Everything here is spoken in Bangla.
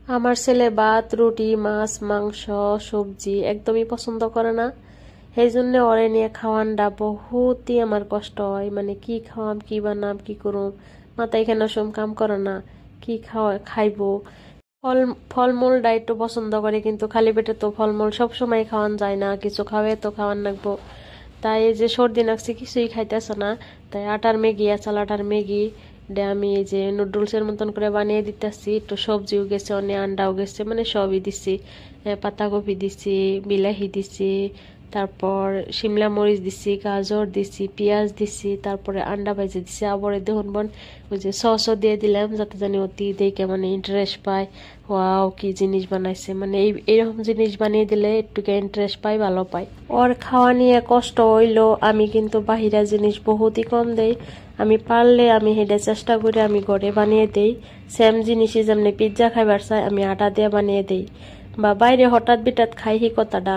আমার ছেলে ভাত রুটি মাছ মাংস সবজি একদমই পছন্দ করে না। সেই জন্য ওরে নিয়ে খাওয়ানটা বহুতই আমার কষ্ট হয়। মানে কি খাওয়াম কি বানাম কি করুম, মাথায় কেন সব কাম করে না। কি খাইবো। ফল ফলমূলটা একটু পছন্দ করে, কিন্তু খালি পেটে তো ফলমূল সব সময় খাওয়ান যায় না, কিছু খাওয়াই তো খাওয়ান লাগবো। তাই এই যে সর্দি লাগছে কিছুই খাইতেছে না। তাই আটার ম্যাগি আচাল আটার ম্যাগি আমি এই যে নুডলসের মতন করে বানিয়ে দিতেছি। একটু সবজিও গেছে, অনেক আন্ডাও গেছে, মানে সবই দিছি। পাতাকপি দিছি, বিলাহি দিছি, তারপর শিমলা মরিচ দিছি, গাজর দিছি, পেঁয়াজ দিছি, তারপরে আন্ডা ভাজে দিছি। আবার দেখুন বোন ওই যে সসও দিয়ে দিলাম, যাতে জানি অতি দেখে মানে ইন্টারেস্ট পায়। ওয়াও কি জিনিস বানাইছে, মানে এইরকম জিনিস বানিয়ে দিলে একটু ইন্টারেস্ট পাই, ভালো পাই। ওর খাওয়া নিয়ে কষ্ট হইলো, আমি কিন্তু বাহিরা জিনিস বহুতই কম দেই। আমি পারলে আমি হেডে চেষ্টা করি আমি ঘরে বানিয়ে দেই। সেম জিনিসই যেমনি পিৎজা খাইবার চাই আমি আটা দিয়ে বানিয়ে দেই, বা বাইরে হঠাৎ বিটাত খাই হি কথাটা।